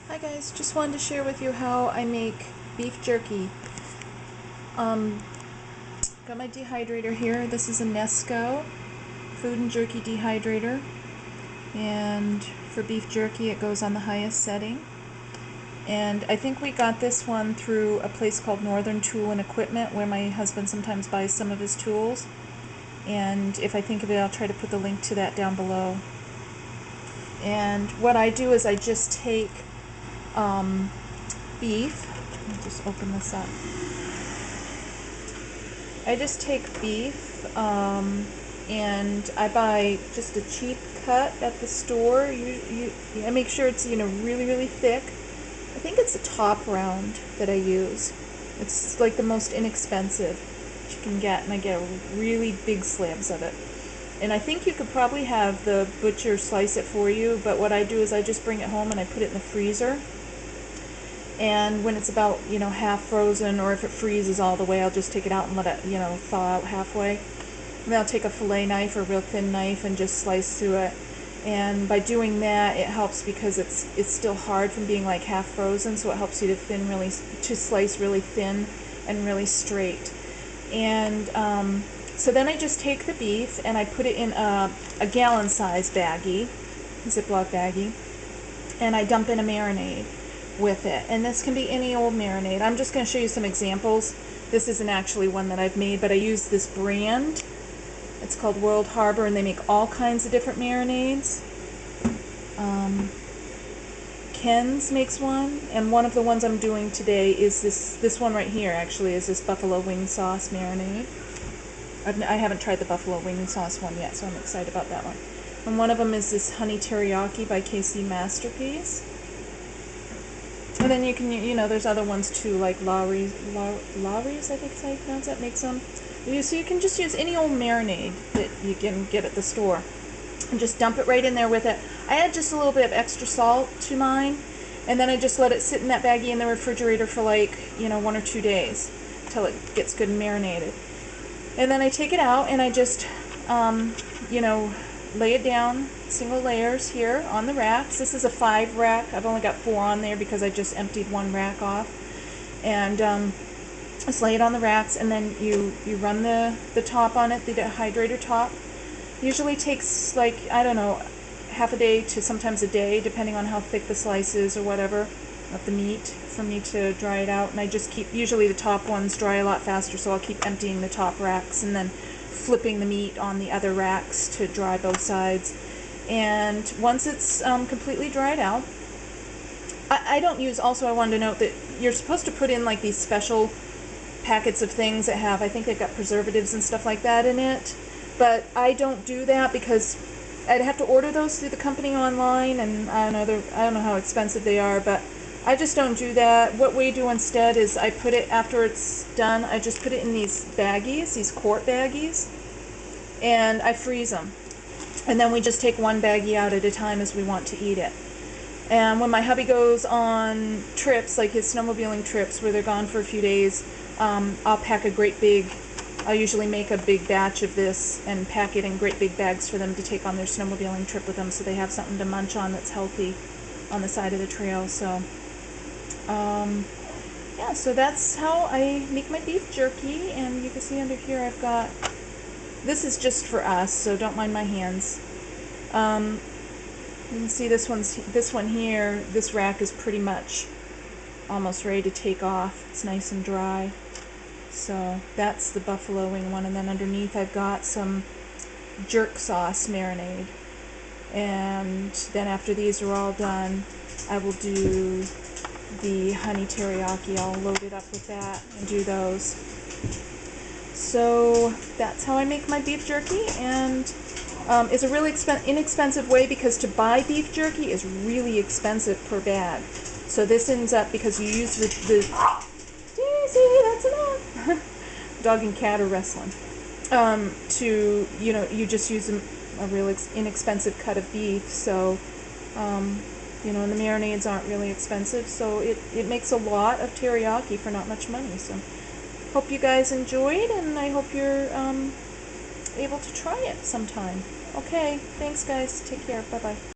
Hi guys, just wanted to share with you how I make beef jerky. Got my dehydrator here. This is a Nesco food and jerky dehydrator, and for beef jerky it goes on the highest setting. And I think we got this one through a place called Northern Tool and Equipment, where my husband sometimes buys some of his tools, and if I think of it I'll try to put the link to that down below. And what I do is I just take beef. Let me just open this up. I just take beef and I buy just a cheap cut at the store. I make sure it's really thick. I think it's a top round that I use. It's like the most inexpensive that you can get, and I get really big slabs of it. And I think you could probably have the butcher slice it for you, but what I do is I just bring it home and I put it in the freezer. And when it's about, half frozen, or if it freezes all the way, I'll just take it out and let it, thaw out halfway. And then I'll take a fillet knife or a real thin knife and just slice through it. And by doing that, it helps because it's still hard from being like half frozen, so it helps you to slice really thin and really straight. And so then I just take the beef and I put it in a gallon-size baggie, Ziploc baggie, and I dump in a marinade with it. And this can be any old marinade. I'm just going to show you some examples. This isn't actually one that I've made, but I use this brand. It's called World Harbor, and they make all kinds of different marinades. Ken's makes one, and one of the ones I'm doing today is this one right here. Actually, is this buffalo wing sauce marinade. I haven't tried the buffalo wing sauce one yet, so I'm excited about that one. And one of them is this honey teriyaki by KC Masterpiece. And then you can, there's other ones too, like Lawry's, I think is how you pronounce that, makes them. So you can just use any old marinade that you can get at the store and just dump it right in there with it. I add just a little bit of extra salt to mine, and then I just let it sit in that baggie in the refrigerator for like, 1 or 2 days until it gets good and marinated. And then I take it out and I just, lay it down, single layers here on the racks. This is a 5 rack. I've only got 4 on there because I just emptied 1 rack off. And just lay it on the racks, and then you run the top on it, the dehydrator top. Usually takes like, I don't know, half a day to sometimes a day, depending on how thick the slice is or whatever of the meat, for me to dry it out. And I just keep, usually the top ones dry a lot faster, so I'll keep emptying the top racks and then flipping the meat on the other racks to dry both sides. And once it's completely dried out, I don't use, also I wanted to note that you're supposed to put in like these special packets of things that have, I think they've got preservatives and stuff like that in it, but I don't do that because I'd have to order those through the company online, and I don't know how expensive they are, but I just don't do that. What we do instead is I put it, after it's done, I just put it in these baggies, these quart baggies, and I freeze them. And then we just take 1 baggie out at a time as we want to eat it. And when my hubby goes on trips, like his snowmobiling trips where they're gone for a few days, I'll pack a great big, I'll usually make a big batch of this and pack it in great big bags for them to take on their snowmobiling trip with them, so they have something to munch on that's healthy on the side of the trail. So yeah, so that's how I make my beef jerky. And you can see under here I've got, this is just for us, so don't mind my hands. You can see this one here, this rack is pretty much almost ready to take off. It's nice and dry. So that's the buffalo wing one, and then underneath I've got some jerk sauce marinade. And then after these are all done, I will do the honey teriyaki. I'll load it up with that and do those. So that's how I make my beef jerky, and it's a really inexpensive way, because to buy beef jerky is really expensive per bag. So this ends up, because you use the see, that's enough. Dog and cat are wrestling. You just use a real inexpensive cut of beef. So and the marinades aren't really expensive, so it makes a lot of teriyaki for not much money. So hope you guys enjoyed, and I hope you're able to try it sometime. Okay, thanks guys. Take care. Bye-bye.